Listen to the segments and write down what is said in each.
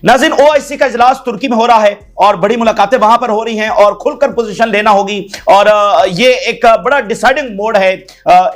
नाज़रीन, ओआईसी का इजलास तुर्की में हो रहा है और बड़ी मुलाकातें वहां पर हो रही हैं और खुलकर पोजीशन लेना होगी और ये एक बड़ा डिसाइडिंग मोड है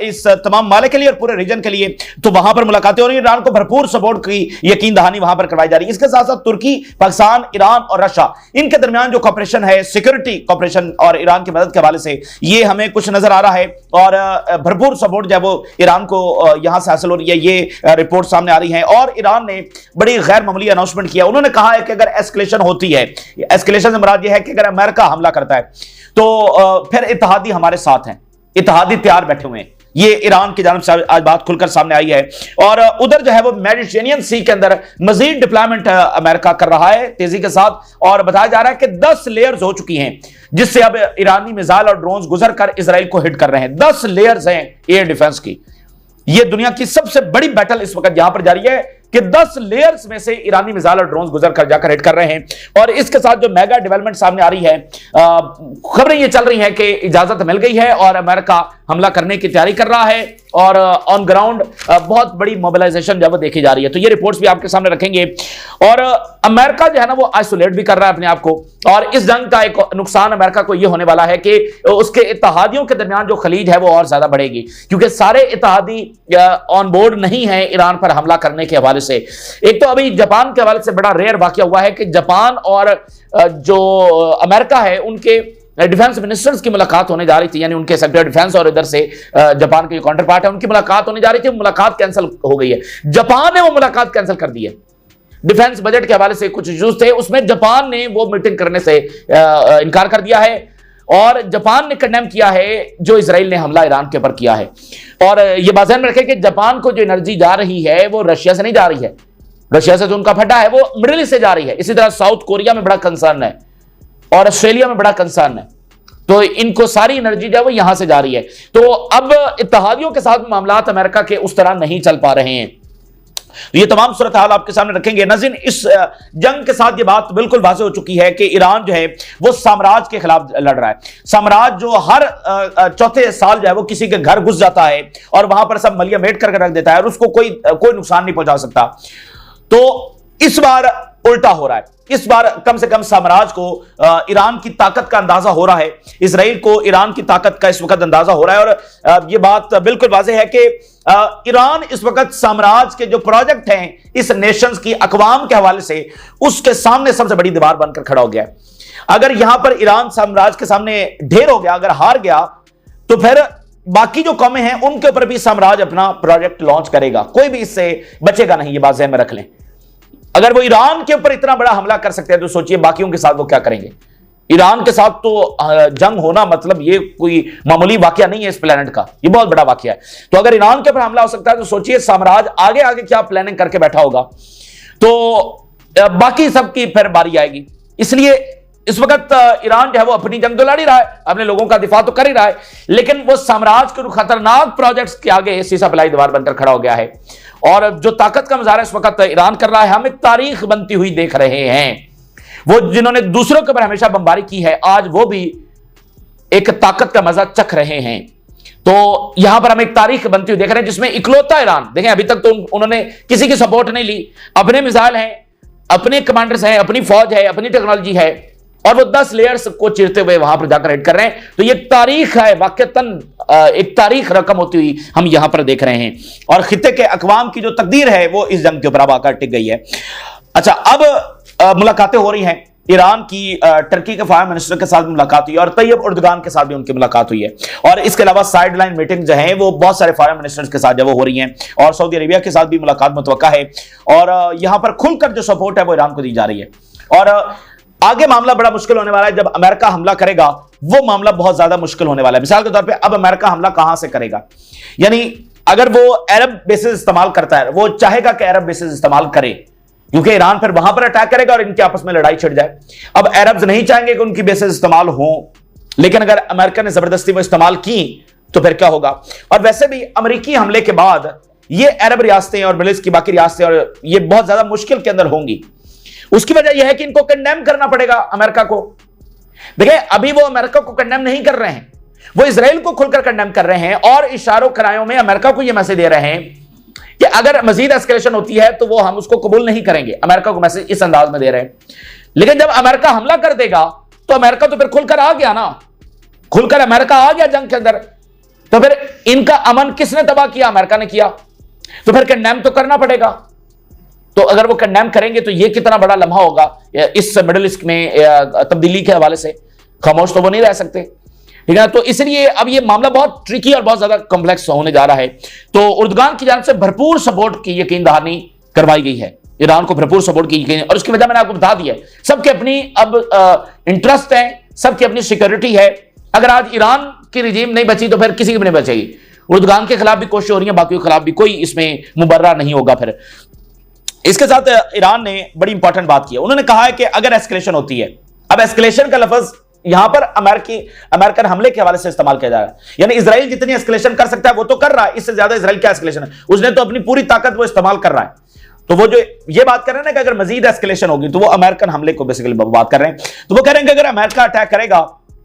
इस तमाम मामले के लिए और पूरे रीजन के लिए। तो वहां पर मुलाकातें हो रही हैं, ईरान को भरपूर सपोर्ट की यकीन दहानी वहां पर करवाई जा रही है। इसके साथ साथ तुर्की, पाकिस्तान, ईरान और रशिया, इनके दरमियान जो कॉपरेशन है, सिक्योरिटी कॉपरेशन और ईरान की मदद के हवाले से, ये हमें कुछ नजर आ रहा है और भरपूर सपोर्ट जो है वो ईरान को यहां से हासिल हो रही है। ये रिपोर्ट सामने आ रही है और ईरान ने बड़ी गैर मामूली अनाउंसमेंट किया। उन्होंने कहा है कि अगर एस्केलेशन होती है, एस्केलेशन से मुराद यह है कि अगर अमेरिका हमला करता है तो फिर इत्तेहादी हमारे साथ हैं, इत्तेहादी तैयार बैठे हुए हैं। ये ईरान की जानिब से आज बात खुलकर सामने आई है और उधर जो है वो मेडिटेरेनियन सी के अंदर मजीद डिप्लॉयमेंट अमेरिका कर रहा है तेजी के साथ और बताया जा रहा है कि 10 लेयर्स हो चुकी हैं जिससे अब ईरानी मिसाइल और ड्रोन्स गुजर कर इजराइल को हिट कर रहे हैं। 10 लेयर्स हैं एयर डिफेंस की। यह दुनिया की सबसे बड़ी बैटल इस वक्त यहां पर जारी है कि 10 लेयर्स में से ईरानी मिसाइल और ड्रोन्स गुजर कर जाकर हिट कर रहे हैं। और इसके साथ जो मेगा डेवलपमेंट सामने आ रही है, खबरें ये चल रही हैं कि इजाजत मिल गई है और अमेरिका हमला करने की तैयारी कर रहा है और ऑन ग्राउंड बहुत बड़ी मोबिलाइजेशन जब देखी जा रही है। तो ये रिपोर्ट्स भी आपके सामने रखेंगे और अमेरिका जो है ना वो आइसोलेट भी कर रहा है अपने आप को और इस जंग का एक नुकसान अमेरिका को यह होने वाला है कि उसके इत्तेहादियों के दरमियान जो खलीज है वो और ज्यादा बढ़ेगी क्योंकि सारे इत्तेहादी ऑन बोर्ड नहीं है ईरान पर हमला करने के हवाले से। एक तो अभी जापान के हवाले से बड़ा रेयर वाकया हुआ है कि जापान और जो अमेरिका है उनके डिफेंस मिनिस्टर्स की मुलाकात होने जा रही थी, यानी उनके सेक्रेटरी डिफेंस और इधर से जापान के जो काउंटर पार्ट है उनकी मुलाकात होने जा रही थी। मुलाकात कैंसिल हो गई है। जापान ने वो मुलाकात कैंसिल कर दी है। डिफेंस बजट के हवाले से कुछ इश्यूज थे, उसमें जापान ने वो मीटिंग करने से इनकार कर दिया है और जापान ने कंडेम किया है जो इजराइल ने हमला ईरान के ऊपर किया है। और ये बात ध्यान में रखें कि जापान को जो एनर्जी जा रही है वो रशिया से नहीं जा रही है, रशिया से जो उनका फटा है वो मिडिल ईस्ट से जा रही है। इसी तरह साउथ कोरिया में बड़ा कंसर्न है और ऑस्ट्रेलिया में बड़ा कंसर्न है। तो इनको सारी एनर्जी जो है वो यहां से जा रही है। तो अब इत्तेहादियों के साथ मामलात अमेरिका के उस तरह नहीं चल पा रहे हैं। ये तमाम सूरत हाल आपके सामने रखेंगे। नाज़रीन, इस जंग के साथ ये बात बिल्कुल वाज़ेह हो चुकी है कि ईरान जो है वो साम्राज्य के खिलाफ लड़ रहा है। साम्राज्य जो हर चौथे साल जो है वो किसी के घर घुस जाता है और वहां पर सब मलिया मेट करके रख देता है और उसको कोई नुकसान नहीं पहुंचा सकता। तो इस बार उल्टा हो रहा है। इस बार कम से कम साम्राज्य को ईरान की ताकत का अंदाजा हो रहा है, इजराइल को ईरान की ताकत का इस वक्त अंदाजा हो रहा है। और ये बात बिल्कुल वाज़ेह है कि ईरान इस वक्त साम्राज्य के जो प्रोजेक्ट हैं इस नेशंस की अकवाम के हवाले से उसके सामने सबसे बड़ी दीवार बनकर खड़ा हो गया है। अगर यहां पर ईरान साम्राज्य के सामने ढेर हो गया, अगर हार गया, तो फिर बाकी जो कौमें हैं उनके ऊपर भी साम्राज्य अपना प्रोजेक्ट लॉन्च करेगा। कोई भी इससे बचेगा नहीं, ये बात ज़हन में रख लें। अगर वो ईरान के ऊपर इतना बड़ा हमला कर सकते हैं तो सोचिए बाकियों के साथ वो क्या करेंगे। ईरान के साथ तो जंग होना मतलब ये कोई मामूली वाकया नहीं है इस प्लेनेट का, ये बहुत बड़ा वाकया है। तो अगर ईरान के ऊपर हमला हो सकता है तो सोचिए साम्राज्य आगे आगे क्या प्लानिंग करके बैठा होगा। तो बाकी सबकी फिर बारी आएगी। इसलिए इस वक्त ईरान जो है वो अपनी जंग तो लड़ ही रहा है, अपने लोगों का दिफा तो कर ही रहा है, लेकिन वो साम्राज्य के खतरनाक प्रोजेक्ट्स के आगे सीसा पिलाई दीवार बनकर खड़ा हो गया है। और जो ताकत का मुजाहरा इस वक्त ईरान कर रहा है, हम एक तारीख बनती हुई देख रहे हैं। वो जिन्होंने दूसरों के ऊपर हमेशा बमबारी की है, आज वो भी एक ताकत का मजा चख रहे हैं। तो यहां पर हम एक तारीख बनती हुई देख रहे हैं जिसमें इकलौता ईरान, देखें अभी तक तो उन्होंने किसी की सपोर्ट नहीं ली, अपने मिसाइल हैं, अपने कमांडर्स हैं, अपनी फौज है, अपनी टेक्नोलॉजी है और वो 10 लेयर्स को चीरते हुए वहां पर जाकर हिट कर रहे हैं। तो ये तारीख है, वाकईतन एक तारीख रकम होती हुई हम यहां पर देख रहे हैं और खित्ते के अकवाम की जो तकदीर है वो इस जंग के ऊपर अब आकर टिक गई है। अच्छा, अब मुलाकातें हो रही हैं। ईरान की टर्की के फायर मिनिस्टर के साथ मुलाकात हुई और तैयब उर्दगान के साथ भी उनकी मुलाकात हुई है। और इसके अलावा साइड लाइन मीटिंग जो है वो बहुत सारे फायर मिनिस्टर्स के साथ जो वो हो रही हैं और सऊदी अरेबिया के साथ भी मुलाकात मुतवक्का है और यहां पर खुलकर जो सपोर्ट है वो ईरान को दी जा रही है। और आगे मामला बड़ा मुश्किल होने वाला है। जब अमेरिका हमला करेगा वो मामला बहुत ज्यादा मुश्किल होने वाला है। मिसाल के तौर पे अब अमेरिका हमला कहां से करेगा, यानी अगर वो अरब बेसिस इस्तेमाल करता है, वो चाहेगा कि अरब बेसिस इस्तेमाल करे क्योंकि ईरान फिर वहां पर अटैक करेगा और इनके आपस में लड़ाई छिड़ जाए। अब अरब्स नहीं चाहेंगे कि उनकी बेसिस इस्तेमाल हो, लेकिन अगर अमेरिका ने जबरदस्ती वो इस्तेमाल की तो फिर क्या होगा। और वैसे भी अमेरिकी हमले के बाद ये अरब रियासतें और मिडिल ईस्ट की बाकी रियासतें और ये बहुत ज्यादा मुश्किल के अंदर होंगी। उसकी वजह यह है कि इनको कंडेम करना पड़ेगा अमेरिका को। देखिए, अभी वो अमेरिका को कंडेम नहीं कर रहे हैं, वो इजराइल को खुलकर कंडेम कर रहे हैं और इशारों करायों में अमेरिका को यह मैसेज दे रहे हैं कि अगर मजीद एस्केलेशन होती है तो वो हम उसको कबूल नहीं करेंगे। अमेरिका को मैसेज इस अंदाज में दे रहे हैं। लेकिन जब अमेरिका हमला कर देगा तो अमेरिका तो फिर खुलकर आ गया ना, खुलकर अमेरिका आ गया जंग के अंदर, तो फिर इनका अमन किसने तबाह किया? अमेरिका ने किया। तो फिर कंडेम तो करना पड़ेगा। तो अगर वो कंडेम करेंगे तो ये कितना बड़ा लम्हा होगा इस मिडिल ईस्ट में तब्दीली के हवाले से। खामोश तो वो नहीं रह सकते, ठीक है। तो इसलिए अब ये मामला बहुत ट्रिकी और बहुत ज्यादा कॉम्प्लेक्स होने जा रहा है। तो उर्दगान की जानिब से भरपूर सपोर्ट की यकीन दहानी करवाई गई है, ईरान को भरपूर सपोर्ट की गई, और उसकी वजह मैंने आपको बता दी है। सबके अपनी अब इंटरेस्ट है, सबकी अपनी सिक्योरिटी है। अगर आज ईरान की रिजीम नहीं बची तो फिर किसी की भी नहीं बचेगी। उर्दगान के खिलाफ भी कोशिश हो रही है, बाकी के खिलाफ भी, कोई इसमें मुबर्रा नहीं होगा। फिर इसके साथ ईरान ने बड़ी इंपॉर्टेंट बात की है। उन्होंने कहा है कि अगर एस्केलेशन होती है, अब एस्केलेशन का लफ्ज यहां पर अमेरिकन हमले के हवाले से इस्तेमाल किया जा रहा है, यानी इजराइल जितनी एस्केलेशन कर सकता है वो तो कर रहा है, इससे ज्यादा इजराइल क्या एस्केलेशन है, उसने तो अपनी पूरी ताकत वो इस्तेमाल कर रहा है। तो वो जो ये बात कर रहे हैं ना कि अगर मजीद एस्केलेशन होगी तो वो अमेरिकन हमले को बेसिकली बात कर रहे हैं। तो वो कह रहे हैं कि अगर अमेरिका अटैक करेगा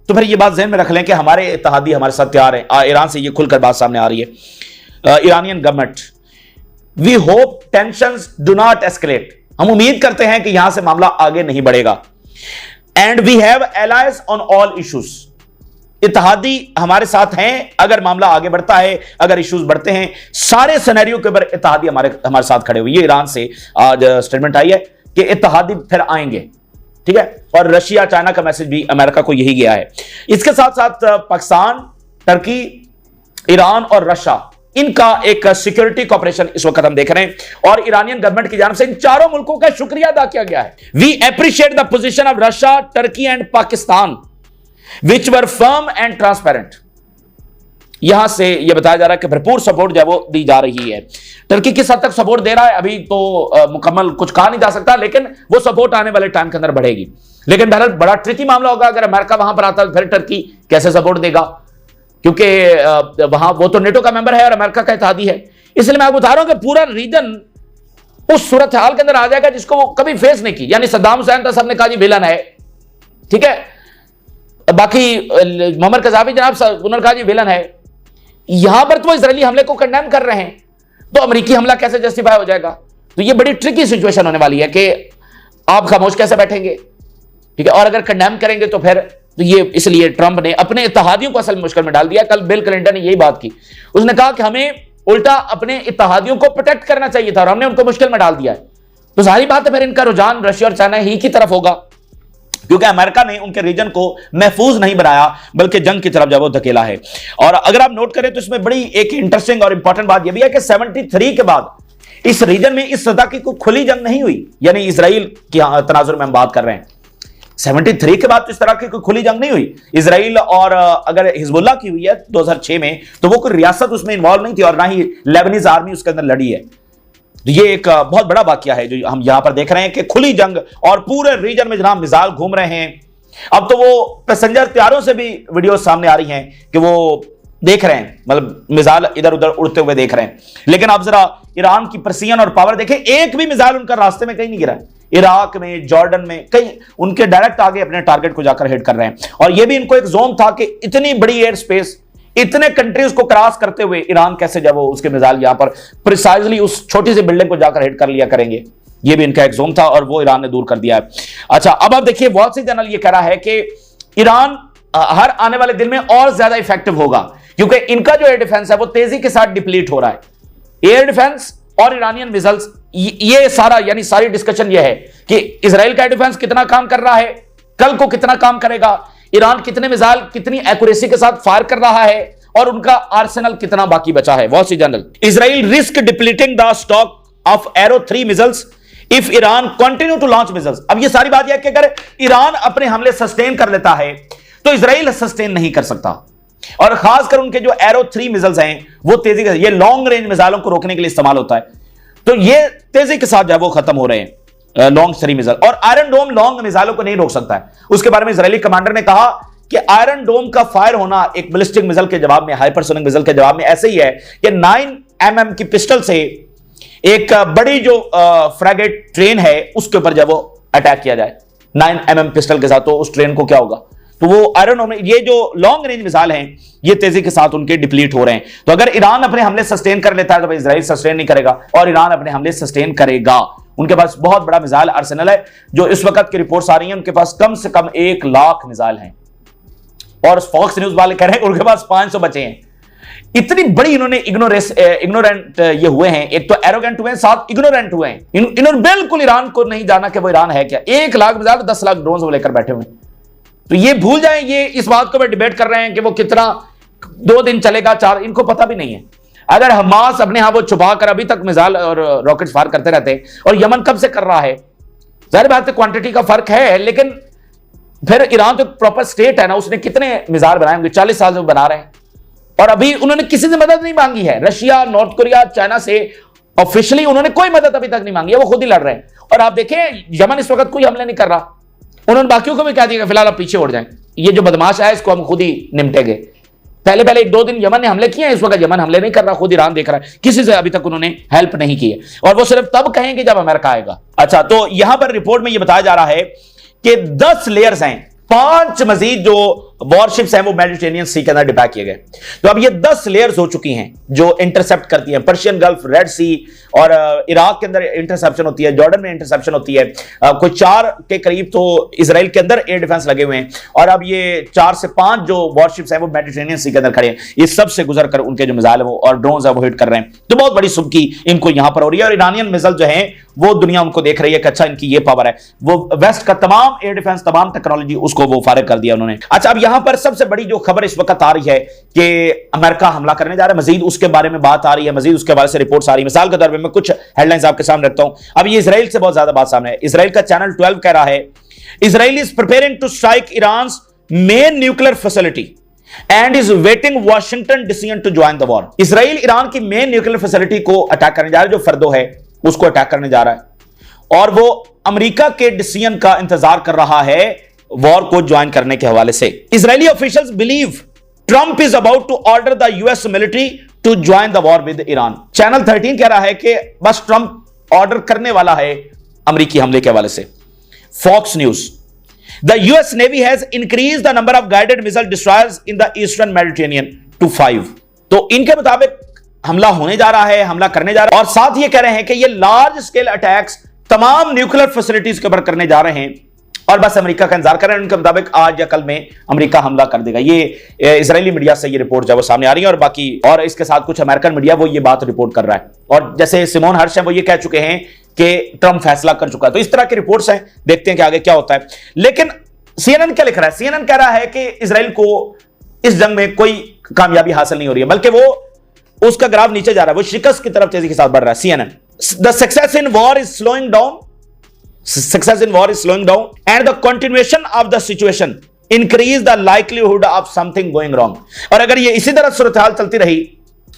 तो फिर ये बात ज़हन में रख लें कि हमारे इत्तेहादी हमारे साथ तैयार है। ईरान से ये खुलकर बात सामने आ रही है। Iranian government, we hope tensions do not escalate, हम उम्मीद करते हैं कि यहां से मामला आगे नहीं बढ़ेगा। And we have allies on all issues, इत्तेहादी हमारे साथ हैं अगर मामला आगे बढ़ता है, अगर इश्यूज बढ़ते हैं, सारे सिनेरियो के ऊपर इत्तेहादी हमारे साथ खड़े हुए। ये ईरान से आज स्टेटमेंट आई है कि इत्तेहादी फिर आएंगे, ठीक है। और रशिया चाइना का मैसेज भी अमेरिका को यही गया है। इसके साथ साथ पाकिस्तान, टर्की, ईरान और रशिया, इनका एक सिक्योरिटी कॉपरेशन इस वक्त हम देख रहे हैं। और ईरानियन गवर्नमेंट की जानिब से इन चारों मुल्कों का शुक्रिया अदा किया गया है। We appreciate the position of Russia, Turkey and Pakistan which were firm and transparent. यहां से यह बताया जा रहा है कि भरपूर सपोर्ट जो है वो दी जा रही है। टर्की किस हद तक सपोर्ट दे रहा है अभी तो मुकम्मल कुछ कहा नहीं जा सकता, लेकिन वो सपोर्ट आने वाले टाइम के अंदर बढ़ेगी। लेकिन बहरहाल बड़ा ट्रिकी मामला होगा, अगर अमेरिका वहां पर आता है फिर टर्की कैसे सपोर्ट देगा, क्योंकि वहां वो तो नेटो का मेंबर है और अमेरिका का इत्तेहादी है। इसलिए मैं आपको बता रहा हूं कि पूरा रीजन उस सूरत हाल के अंदर आ जाएगा जिसको वो कभी फेस नहीं की। यानी सद्दाम हुसैन तो सबने कहा जी विलन है, ठीक है, बाकी मोहम्मद कज़ाफी जनाब उन्होंने कहा जी विलन है। यहां पर तो वो इजरायली हमले को कंडेम कर रहे हैं, तो अमेरिकी हमला कैसे जस्टिफाई हो जाएगा? तो ये बड़ी ट्रिकी सिचुएशन होने वाली है कि आप खामोश कैसे बैठेंगे, ठीक है। और अगर कंडेम करेंगे तो फिर तो ये, इसलिए ट्रंप ने अपने इत्तेहादियों को असल मुश्किल में डाल दिया। कल बिल क्लिंटन ने यही बात की, उसने कहा कि हमें उल्टा अपने इत्तेहादियों को प्रोटेक्ट करना चाहिए था और हमने उनको मुश्किल में डाल दिया है। तो सारी बात है फिर इनका रुझान रशिया और चाइना ही की तरफ होगा, क्योंकि अमेरिका ने उनके रीजन को महफूज नहीं बनाया बल्कि जंग की तरफ जब वो धकेला है। और अगर आप नोट करें तो इसमें बड़ी एक इंटरेस्टिंग और इंपॉर्टेंट बात यह भी है कि 73 के बाद इस रीजन में इस सतह की कोई खुली जंग नहीं हुई, यानी इसराइल की तनाजुर में हम बात कर रहे हैं। 73 के बाद तो इस तरह की कोई खुली जंग नहीं हुई। इसराइल और अगर हिजबुल्लाह की हुई है 2006 में, तो वो कोई रियासत उसमें इन्वॉल्व नहीं थी और ना ही लेबनीज आर्मी उसके अंदर लड़ी है। तो ये एक बहुत बड़ा वाकया है जो हम यहां पर देख रहे हैं कि खुली जंग और पूरे रीजन में जनाब मिसाइल घूम रहे हैं। अब तो वो पैसेंजर तैयारों से भी वीडियो सामने आ रही हैं कि वो देख रहे हैं, मतलब मिसाइल इधर उधर उड़ते हुए देख रहे हैं। लेकिन आप जरा ईरान की प्रेसिजन और पावर देखें, एक भी मिसाइल उनका रास्ते में कहीं नहीं गिरा। इराक में, जॉर्डन में, कहीं उनके डायरेक्ट आगे अपने टारगेट को जाकर हिट कर रहे हैं। और ये भी इनको एक जोन था कि इतनी बड़ी एयर स्पेस, इतने कंट्रीज को क्रॉस करते हुए ईरान कैसे जब वो उसके मिसाइल यहां पर प्रिसाइजली उस छोटी सी बिल्डिंग को जाकर हिट कर लिया करेंगे। ये भी इनका एक जोन था और वो ईरान ने दूर कर दिया है। अच्छा, अब आप देखिए वॉल स्ट्रीट जर्नल ये कह रहा है कि ईरान हर आने वाले दिन में और ज्यादा इफेक्टिव होगा, क्योंकि इनका जो एयर डिफेंस है वो तेजी के साथ डिप्लीट हो रहा है। एयर डिफेंस और ईरानियन मिसाइल्स, ये सारा यानी सारी डिस्कशन ये है कि इजराइल का डिफेंस कितना काम कर रहा है, कल को कितना काम करेगा, ईरान कितने मिसाइल कितनी एक्यूरेसी के साथ फायर कर रहा है और उनका आर्सेनल कितना बाकी बचा है। Wall Street Journal, Israel risk depleting the stock of Arrow 3 missiles if Iran continue to launch missiles. अब ये सारी बात यह है कि अगर ईरान अपने हमले सस्टेन कर लेता है तो इजराइल सस्टेन नहीं कर सकता। और खासकर उनके जो एरो 3 मिसाइल्स हैं वो तेजी से, ये लॉन्ग रेंज मिसाइलों को रोकने के लिए इस्तेमाल होता है, तो ये तेजी के साथ जो है वो खत्म हो रहे हैं लॉन्ग 3 मिसाइल। और आयरन डोम लॉन्ग मिसाइलों को नहीं रोक सकता है। उसके बारे में इजरायली कमांडर ने कहा कि आयरन डोम का फायर होना एक बैलिस्टिक मिसाइल के जवाब में, हाइपरसोनिक मिसाइल के जवाब में ऐसे ही है कि 9 mm की पिस्टल से एक बड़ी जो फ्रैगेट ट्रेन है उसके ऊपर जब वो अटैक किया जाए 9 mm पिस्टल के साथ, तो उस ट्रेन को क्या होगा? तो वो आयरन डोम, ये जो लॉन्ग रेंज मिसाइल हैं ये तेजी के साथ उनके डिप्लीट हो रहे हैं। तो अगर ईरान अपने हमले सस्टेन कर लेता है तो इजराइल सस्टेन नहीं करेगा, और ईरान अपने हमले सस्टेन करेगा। उनके पास बहुत बड़ा मिसाइल आर्सेनल है। जो इस वक्त की रिपोर्ट्स आ रही हैं, उनके पास कम से कम 1 लाख मिसाइल हैं, और फॉक्स न्यूज वाले कह रहे हैं उनके पास 500 बचे हैं। इतनी बड़ी इन्होंने इग्नोरेंट ये हुए हैं, एक तो एरोगेंट हुए हैं, साथ इग्नोरेंट हुए हैं। इन्होंने बिल्कुल ईरान को नहीं जाना कि वो ईरान है क्या। 1 लाख मिसाइल, 10 लाख ड्रोन वो लेकर बैठे हुए हैं। तो ये भूल जाएं, ये इस बात को डिबेट कर रहे हैं कि वो कितना 2 दिन चलेगा, 4, इनको पता भी नहीं है। अगर हमास अपने यहां वो छुपा कर अभी तक मिसाइल और रॉकेट फायर करते रहते हैं, और यमन कब से कर रहा है, जाहिर बात है क्वांटिटी का फर्क है, लेकिन फिर ईरान तो प्रॉपर स्टेट है ना, उसने कितने मिसाइल बनाए होंगे, 40 साल से बना रहे हैं, और अभी उन्होंने किसी से मदद नहीं मांगी है। रशिया, नॉर्थ कोरिया, चाइना से ऑफिशियली उन्होंने कोई मदद अभी तक नहीं मांगी है, वो खुद ही लड़ रहे हैं। और आप देखें यमन इस वक्त कोई हमले नहीं कर रहा, उन्होंने बाकियों को भी कह दिया फिलहाल आप पीछे उड़ जाएं, ये जो बदमाश है इसको हम खुद ही निपटेंगे। पहले 1-2 दिन यमन ने हमले किए हैं, इस वक्त यमन हमले नहीं कर रहा, खुद ईरान देख रहा है, किसी से अभी तक उन्होंने हेल्प नहीं की है, और वो सिर्फ तब कहेंगे जब अमेरिका आएगा। अच्छा, तो यहां पर रिपोर्ट में यह बताया जा रहा है कि 10 लेयर्स हैं, 5 मजीद जो वॉरशिप्स हैं वो मेडिटेरेनियन सी के अंदर डिप्लॉय किए गए। तो अब ये 10 लेयर्स हो चुकी हैं जो इंटरसेप्ट करती हैं। पर्शियन गल्फ, रेड सी, और इराक के अंदर इंटरसेप्शन होती है, जॉर्डन में इंटरसेप्शन होती है, कोई 4 के करीब तो इजराइल के अंदर एयर डिफेंस लगे हुए हैं, और अब ये 4 से 5 जो वॉरशिप्स हैं वो मेडिटेरेनियन सी के अंदर खड़े हैं। ये सबसे गुजर कर उनके जो मिसाइल है वो और ड्रोन्स है वो हिट कर रहे हैं। तो बहुत बड़ी सुबकी इनको यहां पर हो रही है, और ईरानियन मिसाइल जो है वो दुनिया उनको देख रही है कि अच्छा इनकी ये पावर है। वो वेस्ट का तमाम एयर डिफेंस, तमाम टेक्नोलॉजी उसको वो फारिग कर दिया उन्होंने। अच्छा, अब यहां पर सबसे बड़ी जो खबर इस वक्त आ रही है कि अमेरिका हमला करने जा रहा है, मजीद उसके बारे में बात आ रही है, मजीद उसके बारे से रिपोर्ट्स आ रही है। मिसाल के तौर पर मैं कुछ हेडलाइंस आपके सामने रखता हूं। अब ये इजराइल से बहुत ज्यादा बात सामने है। इजराइल का चैनल 12 कह रहा है Israel is preparing to strike Iran's main nuclear facility and is waiting Washington decision to join the war. Israel Iran की मेन न्यूक्लियर फैसिलिटी को अटैक करने जा रहा है, जो फर्दो है उसको अटैक करने जा रहा है, और वो अमेरिका के डिसीजन का इंतजार कर रहा है वॉर को ज्वाइन करने के हवाले से। Israeli officials believe Trump is about to order the US military to join the war with Iran. Channel 13 कह रहा है कि बस ट्रंप ऑर्डर करने वाला है अमेरिकी हमले के हवाले से। Fox News, the US Navy has increase the number of guided missile destroyers in the eastern Mediterranean to 5। तो इनके मुताबिक हमला होने जा रहा है, हमला करने जा रहा है, और साथ ये कह रहे हैं कि ये लार्ज स्केल अटैक्स तमाम न्यूक्लियर फैसिलिटीज के ऊपर करने जा रहे हैं, और बस अमेरिका का इंतजार कर रहे हैं। उनके मुताबिक आज या कल में अमेरिका हमला कर देगा। ये इजरायली मीडिया से ये रिपोर्ट जो सामने आ रही है, और बाकी और इसके साथ कुछ अमेरिकन मीडिया वो ये बात रिपोर्ट कर रहा है, और जैसे सिमोन हर्ष है वो ये कह चुके हैं कि ट्रंप फैसला कर चुका है। तो इस तरह की रिपोर्ट्स हैं, देखते हैं कि आगे क्या होता है। लेकिन सीएनएन क्या लिख रहा है? सीएनएन कह रहा है कि इजराइल को इस जंग में कोई कामयाबी हासिल नहीं हो रही है, बल्कि वो उसका ग्राफ नीचे जा रहा है, वो शिकस्त की तरफ तेजी के साथ बढ़ रहा है। CNN, the success in war is slowing down, success in war is slowing down and the continuation of the situation increase the likelihood of something going wrong। और अगर ये इसी तरह सूरत हाल चलती रही,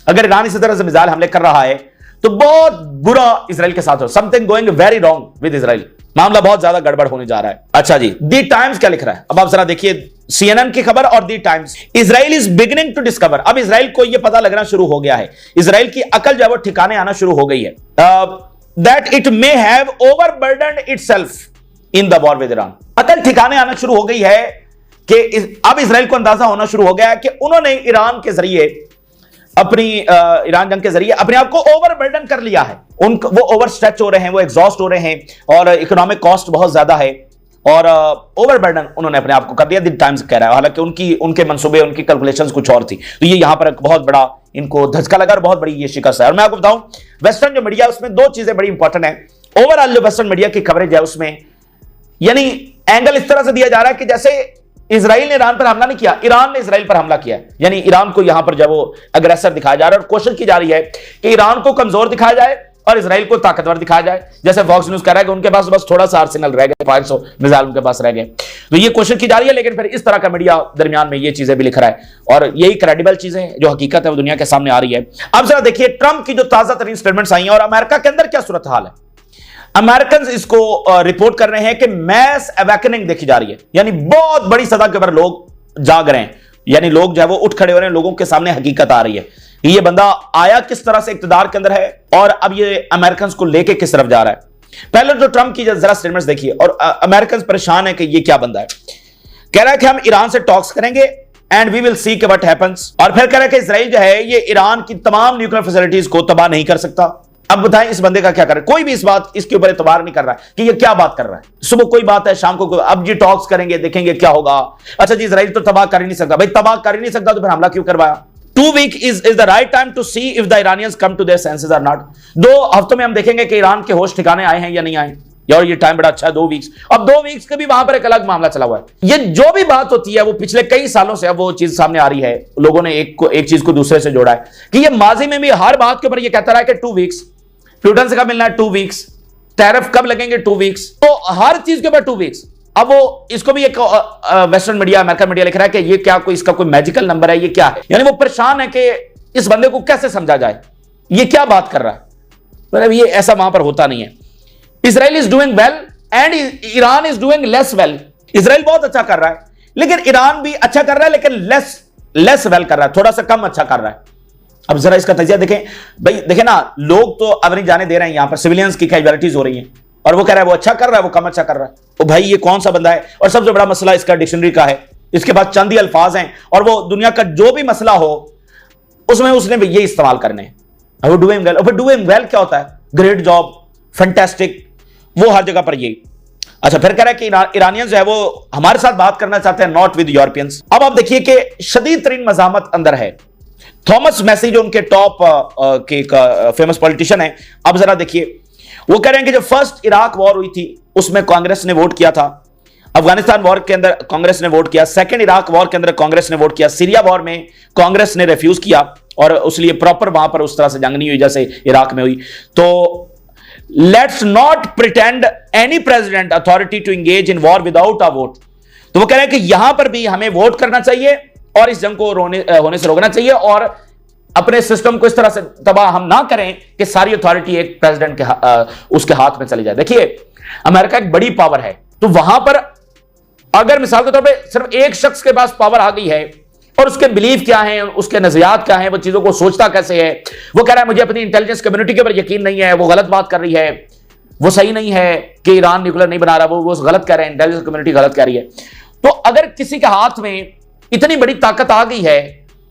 अगर ईरान इसी तरह से मिसाइल हमले कर रहा है, तो बहुत बुरा इजराइल के साथ हो, something going very wrong with Israel, मामला बहुत ज्यादा गड़बड़ होने जा रहा है। अच्छा जी, दी टाइम्स क्या लिख रहा है? अब आप जरा देखिए सीएनएन की खबर और the Times. Israel is beginning to discover, अब इजराइल को यह पता लगना शुरू हो गया है, इजराइल की अकल जो है वो ठिकाने आना शुरू हो गई है, that it may have overburdened itself in the war with Iran। अकल ठिकाने आना शुरू हो गई है कि अब इजराइल को अंदाजा होना शुरू हो गया है कि उन्होंने ईरान के जरिए अपनी ईरान जंग के जरिए अपने आप को ओवरबर्डन कर लिया है। वो ओवर स्ट्रेच हो रहे हैं, वो एग्जॉस्ट हो रहे हैं, और इकोनॉमिक कॉस्ट बहुत ज्यादा है, और ओवरबर्डन उन्होंने अपने आप को कर दिया। द टाइम्स कह रहा है, हालांकि उनके मंसूबे, उनकी कैलकुलेशंस कुछ और थी। तो ये यहां पर एक बहुत बड़ा इनको धचका लगा और बहुत बड़ी ये शिकस्त है। और मैं आपको बताऊं, वेस्टर्न जो मीडिया उसमें 2 चीजें बड़ी इंपॉर्टेंट है। ओवरऑल जो वेस्टर्न मीडिया की कवरेज है उसमें यानी एंगल इस तरह से दिया जा रहा है कि जैसे इजराइल ने ईरान पर हमला नहीं किया, ईरान ने इजराइल पर हमला किया, यानी ईरान को यहां पर जब वो अग्रेसर दिखाया जा रहा है, और कोशिश की जा रही है कि ईरान को कमजोर दिखाया जाए और इजराइल को ताकतवर दिखाया जाए। जैसे फॉक्स न्यूज कह रहा है कि उनके पास बस थोड़ा सा आर्सेनल रह गया, 500 मिसाइल उनके पास रह गए। तो ये कोशिश की जा रही है, लेकिन फिर इस तरह का मीडिया दरमियान में ये चीजें भी लिख रहा है, और यही क्रेडिबल चीजें हैं, जो हकीकत है वो दुनिया के सामने आ रही है। अब जरा देखिए ट्रंप की जो ताजा तरीन स्टेटमेंट्स आई हैं, और अमेरिका के अंदर क्या सूरत हाल है। अमेरिकन इसको रिपोर्ट कर रहे हैं कि मैस अवेकनिंग देखी जा रही है, यानी बहुत बड़ी सतह के ऊपर लोग जाग रहे हैं, यानी लोग जो है वो उठ खड़े हो रहे हैं, लोगों के सामने हकीकत आ रही है। ये बंदा आया किस तरह से इक्तदार के अंदर है, और अब ये अमेरिकन को लेके किस तरफ जा रहा है। पहले तो ट्रंप की जरा स्टेटमेंट्स देखिए, और अमेरिकन परेशान है कि ये क्या बंदा है। कह रहा है कि हम ईरान से टॉक्स करेंगे and we will see what happens. और फिर कह रहा है कि इजराइल जो है ये ईरान की तमाम न्यूक्लियर फैसिलिटीज को तबाह नहीं कर सकता। अब बताएं इस बंदे का क्या करे, कोई भी इस बात इसके ऊपर एतबार नहीं कर रहा है कि ये क्या बात कर रहा है। सुबह कोई बात है, शाम को अब जी टॉक्स करेंगे, देखेंगे क्या होगा। अच्छा जी, इजराइल तो तबाह कर ही नहीं सकता। भाई तबाह कर ही नहीं सकता तो फिर हमला क्यों करवाया? 2 weeks is the right time to see if the Iranians come to their senses or not। 2 हफ्तों में हम देखेंगे कि ईरान के होश ठिकाने आए हैं या नहीं आए। यार ये टाइम बड़ा अच्छा है, 2 वीक्स। अब 2 वीक्स का भी वहां पर एक अलग मामला चला हुआ है। ये जो भी बात होती है वो पिछले कई सालों से अब वो चीज सामने आ रही है। लोगों ने एक चीज को दूसरे से जोड़ा है कि ये माजी में भी हर बात के ऊपर ये कहता रहा है कि 2 वीक्स, प्यूटन से कब मिलना है 2 वीक्स, टैरिफ कब लगेंगे 2 वीक्स, तो हर चीज के ऊपर 2 वीक्स। अब वो इसको भी एक वेस्टर्न मीडिया, अमेरिकन मीडिया लिख रहा है कि ये क्या कोई इसका कोई मैजिकल नंबर है, ये क्या है। यानी वो परेशान है कि इस बंदे को कैसे समझा जाए, ये क्या बात कर रहा है। मतलब ये ऐसा वहां पर होता नहीं है। Israel is doing well and Iran is doing less well. Israel बहुत अच्छा कर रहा है लेकिन ईरान भी अच्छा कर रहा है लेकिन लेस वेल कर रहा है, थोड़ा सा कम अच्छा कर रहा है। अब जरा इसका तजिया देखें भाई, देखें ना, लोग तो अब नहीं जाने दे रहे हैं, यहां पर सिविलियंस की कैजुअलिटीज हो रही हैं और वो कह रहा है वो अच्छा कर रहा है, वो कम अच्छा कर रहा है। तो भाई ये कौन सा बंदा है? और सबसे बड़ा मसला इसका डिक्शनरी का है, इसके पास चंद ही अल्फाज हैं और वो दुनिया का जो भी मसला हो उसमें उसने भी ये इस्तेमाल करने हैं। वो डूइंग वेल, और डूइंग वेल क्या होता है? ग्रेट जॉब, फैंटास्टिक, वो हर जगह पर यही। अच्छा, फिर कह रहा है कि ईरानियंस जो है वो हमारे साथ बात करना चाहते हैं, नॉट विद यूरोपियंस। अब आप देखिए कि शदीद तरीन मज़ामत अंदर है। थॉमस मैसी जो उनके टॉप के फेमस पॉलिटिशियन है, अब जरा देखिए वो कह रहे हैं कि जब फर्स्ट इराक वॉर हुई थी उसमें कांग्रेस ने वोट किया था, अफगानिस्तान वॉर के अंदर कांग्रेस ने वोट किया, सेकंड इराक वॉर के अंदर कांग्रेस ने वोट किया, सीरिया वॉर में कांग्रेस ने रिफ्यूज किया और उसलिए प्रॉपर वहां पर उस तरह से जंग नहीं हुई जैसे इराक में हुई। तो let's not pretend any president authority to engage in war without a vote. तो वो कह रहे हैं कि यहां पर भी हमें वोट करना चाहिए और इस जंग को होने से रोकना चाहिए और अपने सिस्टम को इस तरह से तबाह हम ना करें कि सारी अथॉरिटी एक प्रेसिडेंट के उसके हाथ में चली जाए। देखिए अमेरिका एक बड़ी पावर है, तो वहां पर अगर मिसाल के तौर पे सिर्फ एक शख्स के पास पावर आ गई है और उसके बिलीफ क्या है, उसके नजरियात क्या है, वो चीजों को सोचता कैसे है, वो कह रहा है मुझे अपनी इंटेलिजेंस कम्युनिटी के ऊपर यकीन नहीं है, वो गलत बात कर रही है, वो सही नहीं है कि ईरान न्यूक्लियर नहीं बना रहा, वो गलत कह रहे हैं, इंटेलिजेंस कम्युनिटी गलत कह रही है। तो अगर किसी के हाथ में इतनी बड़ी ताकत आ गई है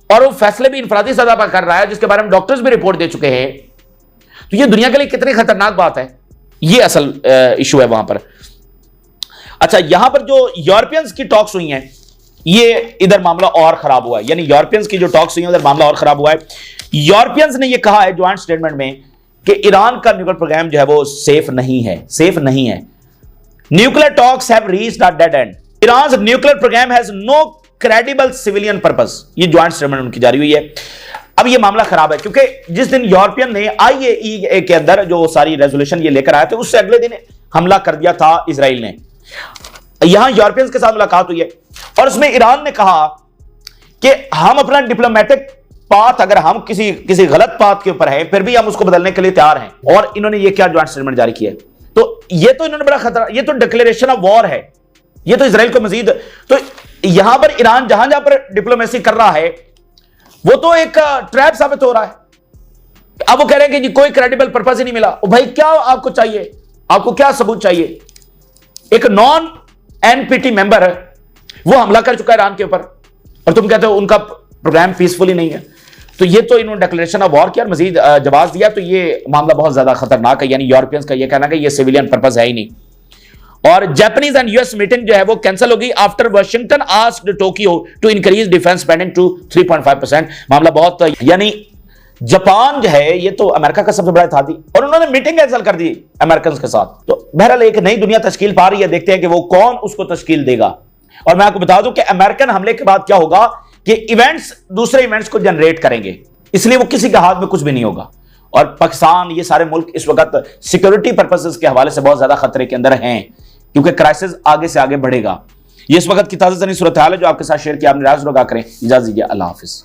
और वो फैसले भी इंफरादी सतह पर कर रहा है जिसके बारे में डॉक्टर्स भी रिपोर्ट दे चुके हैं, तो ये दुनिया के लिए कितनी खतरनाक बात है। ये असल इशू है वहां पर। अच्छा, यहां पर जो यूरोपियंस की टॉक्स हुई हैं, ये इधर मामला और खराब हुआ है। यानी यूरोपियंस की जो टॉक्स हुई हैं उधर मामला और खराब हुआ है। यूरोपियंस ने ये कहा है ज्वाइंट स्टेटमेंट में कि ईरान का न्यूक्लियर प्रोग्राम जो है वो सेफ नहीं है। Nuclear talks have reached a dead end. Iran nuclear program has no credible civilian purpose. ये ज्वाइंट स्टेटमेंट उनकी जारी हुई है। अब ये मामला खराब है क्योंकि जिस दिन यूरोपियन ने IAEA के अंदर जो सारी रेजोल्यूशन ये लेकर आए थे उससे अगले दिन हमला कर दिया था इजराइल ने। यहां यूरोपियंस के साथ मुलाकात हुई है और उसमें ईरान ने कहा कि हम अपना डिप्लोमेटिक पाथ, अगर हम किसी गलत पाथ के ऊपर है फिर भी हम उसको बदलने के लिए तैयार हैं। और इन्होंने ये क्या ज्वाइंट स्टेटमेंट जारी किया है, तो ये तो इन्होंने बड़ा खतरा, ये तो डिक्लेरेशन ऑफ वॉर है। ये तो इजराइल को मजीद, तो यहां पर ईरान जहां जहां पर डिप्लोमेसी कर रहा है वो तो एक ट्रैप साबित हो रहा है। अब वो कह रहे हैं कि जी कोई क्रेडिबल पर्पस ही नहीं मिला। ओ भाई क्या आपको चाहिए, आपको क्या सबूत चाहिए? एक नॉन NPT मेंबर है वो हमला कर चुका है ईरान के ऊपर और तुम कहते हो उनका प्रोग्राम पीसफुल ही नहीं है। तो ये तो इन्होंने डिक्लेरेशन ऑफ वॉर किया और मजीद जवाब दिया। तो ये मामला बहुत ज्यादा खतरनाक है। यानी यूरोपियंस का ये कहना कि ये सिविलियन पर्पस है ही नहीं। और जापानीज एंड US मीटिंग जो है वो कैंसिल होगी after Washington asked Tokyo to increase defence spending to 3.5%। मामला बहुत, यानी जापान जो है ये तो अमेरिका का सबसे बड़ा इत्तेहादी और उन्होंने मीटिंग कैंसिल कर दी अमेरिकन के साथ। तो बहरहाल एक नई दुनिया तश्कील पा रही है, देखते हैं कि वो कौन उसको तश्कील देगा। और मैं आपको बता दूं कि अमेरिकन हमले के बाद क्या होगा कि इवेंट्स दूसरे इवेंट्स को जनरेट करेंगे, इसलिए वो किसी के हाथ में कुछ भी नहीं होगा। और पाकिस्तान, ये सारे मुल्क इस वक्त सिक्योरिटी पर्पसेस के हवाले से बहुत ज्यादा खतरे के अंदर हैं क्योंकि क्राइसिस आगे से आगे बढ़ेगा। ये इस वक्त की ताजा तरीन सूरत हाल है जो आपके साथ शेयर किया। आपने राज रोगा करें। इजाजत दीजिए, अल्लाह हाफिज।